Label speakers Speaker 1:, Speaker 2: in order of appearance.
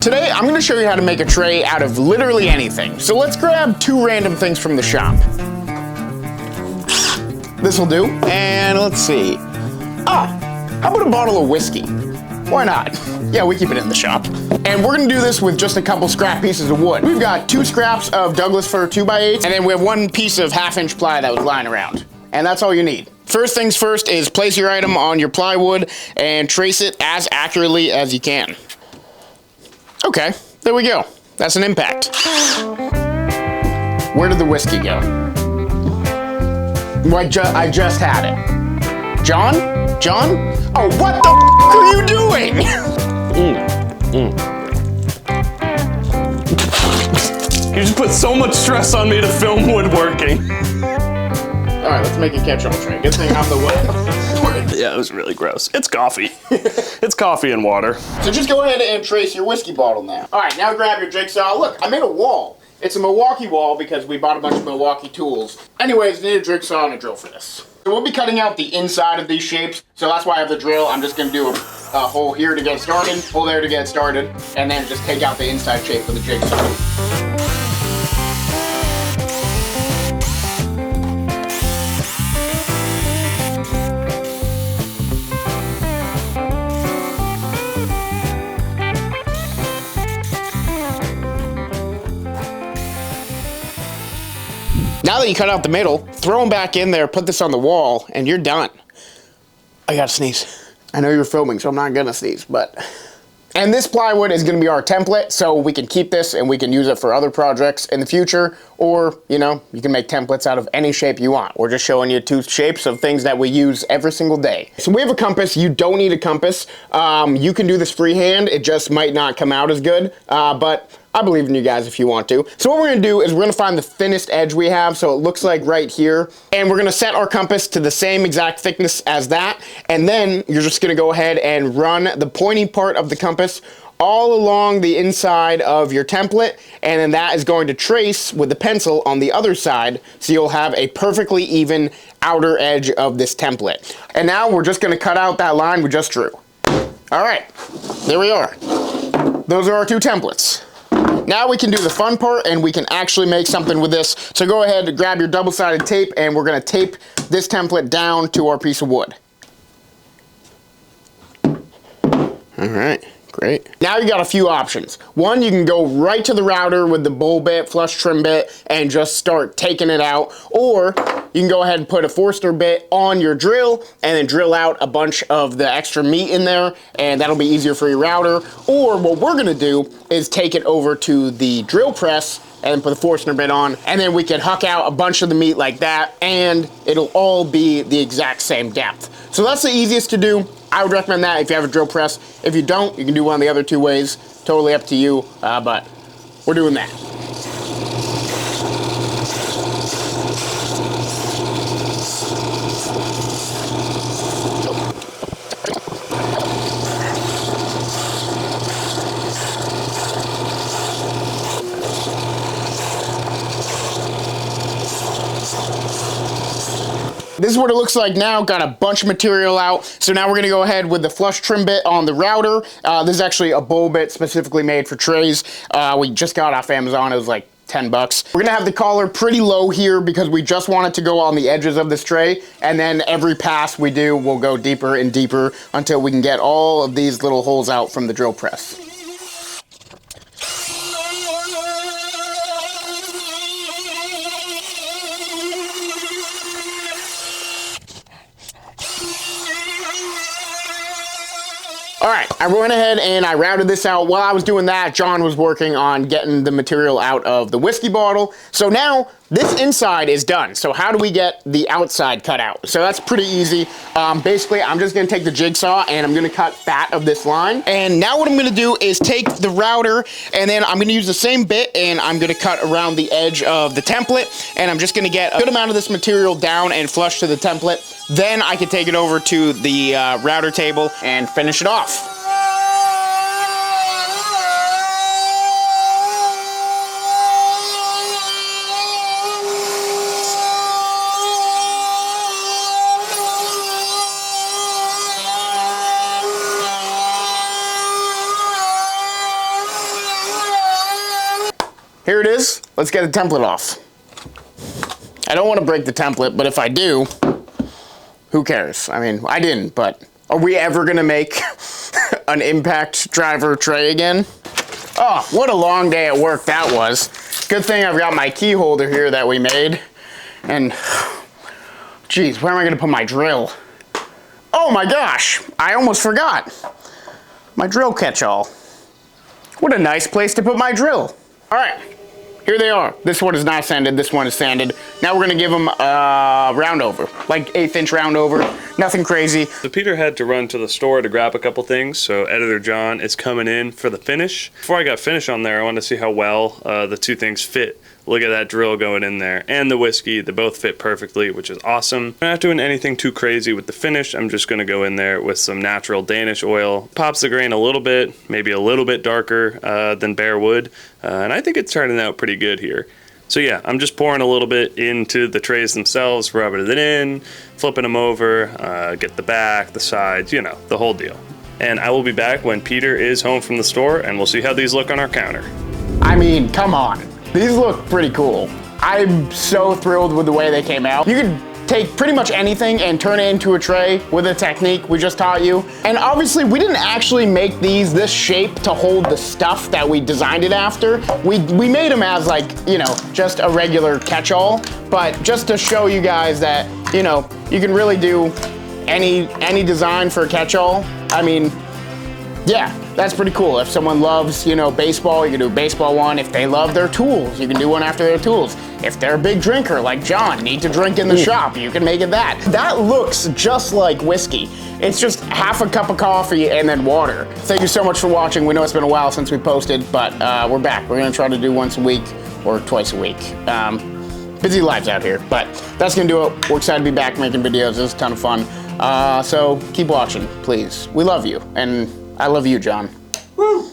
Speaker 1: Today, I'm going to show you how to make a tray out of literally anything. So let's grab two random things from the shop. This'll do. And let's see. How about a bottle of whiskey? Why not? Yeah, we keep it in the shop. And we're gonna do this with just a couple scrap pieces of wood. We've got 2 scraps of Douglas fir 2x8, and then we have 1 piece of 1/2-inch ply that was lying around. And that's all you need. First things first is place your item on your plywood and trace it as accurately as you can. Okay, there we go. That's an impact. Where did the whiskey go? I just had it. John? John? Oh, what the f are you doing?
Speaker 2: You just put so much stress on me to film woodworking.
Speaker 1: All right, let's make a catch-all tray. Good thing I'm the one.
Speaker 2: Yeah, it was really gross. It's coffee. It's coffee and water.
Speaker 1: So just go ahead and trace your whiskey bottle now. All right, now grab your jigsaw. Look, I made a wall. It's a Milwaukee wall because we bought a bunch of Milwaukee tools. Anyways, you need a jigsaw and a drill for this. So we'll be cutting out the inside of these shapes. So that's why I have the drill. I'm just gonna do a hole here to get started, hole there to get started, and then just take out the inside shape with the jigsaw. Now that you cut out the middle, throw them back in there, put this on the wall, and you're done. I gotta sneeze. I know you're filming, so I'm not gonna sneeze, but... And this plywood is gonna be our template, so we can keep this and we can use it for other projects in the future, or, you know, you can make templates out of any shape you want. We're just showing you 2 shapes of things that we use every single day. So we have a compass. You don't need a compass. You can do this freehand. It just might not come out as good, but I believe in you guys if you want to. So what we're gonna do is we're gonna find the thinnest edge we have, so it looks like right here, and we're gonna set our compass to the same exact thickness as that, and then you're just gonna go ahead and run the pointy part of the compass all along the inside of your template, and then that is going to trace with the pencil on the other side, so you'll have a perfectly even outer edge of this template. And now we're just gonna cut out that line we just drew. All right, there we are. Those are our 2 templates. Now we can do the fun part and we can actually make something with this. So go ahead and grab your double-sided tape and we're gonna tape this template down to our piece of wood. All right, great. Now you got a few options. One, you can go right to the router with the bowl bit, flush trim bit, and just start taking it out. Or you can go ahead and put a Forster bit on your drill and then drill out a bunch of the extra meat in there, and that'll be easier for your router. Or what we're gonna do is take it over to the drill press and put the Forstner bit on, and then we can huck out a bunch of the meat like that, and it'll all be the exact same depth. So that's the easiest to do. I would recommend that if you have a drill press. If you don't, you can do one of the other 2 ways. Totally up to you, but we're doing that. This is what it looks like now. Got a bunch of material out. So now we're gonna go ahead with the flush trim bit on the router. This is actually a bowl bit specifically made for trays. We just got off Amazon. It was like 10 bucks. We're gonna have the collar pretty low here because we just want it to go on the edges of this tray. And then every pass we do, we'll go deeper and deeper until we can get all of these little holes out from the drill press. All right, I went ahead and I routed this out. While I was doing that, John was working on getting the material out of the whiskey bottle. So now this inside is done. So how do we get the outside cut out? So that's pretty easy. Basically, I'm just gonna take the jigsaw and I'm gonna cut that of this line. And now what I'm gonna do is take the router and then I'm gonna use the same bit and I'm gonna cut around the edge of the template. And I'm just gonna get a good amount of this material down and flush to the template. Then I can take it over to the router table and finish it off. here it is. Let's get the template off. I don't want to break the template, but if I do, who cares? I mean, I didn't, but are we ever gonna make an impact driver tray again? Oh, what a long day at work that was. Good thing I've got my key holder here that we made. And, geez, where am I gonna put my drill? Oh my gosh, I almost forgot. My drill catch-all. What a nice place to put my drill. All right, here they are. This one is not sanded, this one is sanded. Now we're gonna give them a round over, like 1/8" round over, nothing crazy.
Speaker 2: So Peter had to run to the store to grab a couple things, so Editor John is coming in for the finish. Before I got finish on there, I wanted to see how well the two things fit. Look at that drill going in there, and the whiskey, they both fit perfectly, which is awesome. I'm not doing anything too crazy with the finish. I'm just gonna go in there with some natural Danish oil. Pops the grain a little bit, maybe a little bit darker than bare wood, and I think it's turning out pretty good here. So yeah, I'm just pouring a little bit into the trays themselves, rubbing it in, flipping them over, get the back, the sides, you know, the whole deal. And I will be back when Peter is home from the store, and we'll see how these look on our counter.
Speaker 1: I mean, come on. These look pretty cool. I'm so thrilled with the way they came out. You could take pretty much anything and turn it into a tray with a technique we just taught you. And obviously we didn't actually make these this shape to hold the stuff that we designed it after. We made them as like, you know, just a regular catch-all, but just to show you guys that, you know, you can really do any design for a catch-all. I mean, yeah, that's pretty cool. If someone loves, you know, baseball, you can do a baseball one. If they love their tools, you can do one after their tools. If they're a big drinker like John, need to drink in the shop, you can make it that. That looks just like whiskey. It's just half a cup of coffee and then water. Thank you so much for watching. We know it's been a while since we posted, but we're back. We're gonna try to do once a week or twice a week. Busy lives out here, but that's gonna do it. We're excited to be back making videos. It was a ton of fun. So keep watching, please. We love you, and I love you, John. Woo!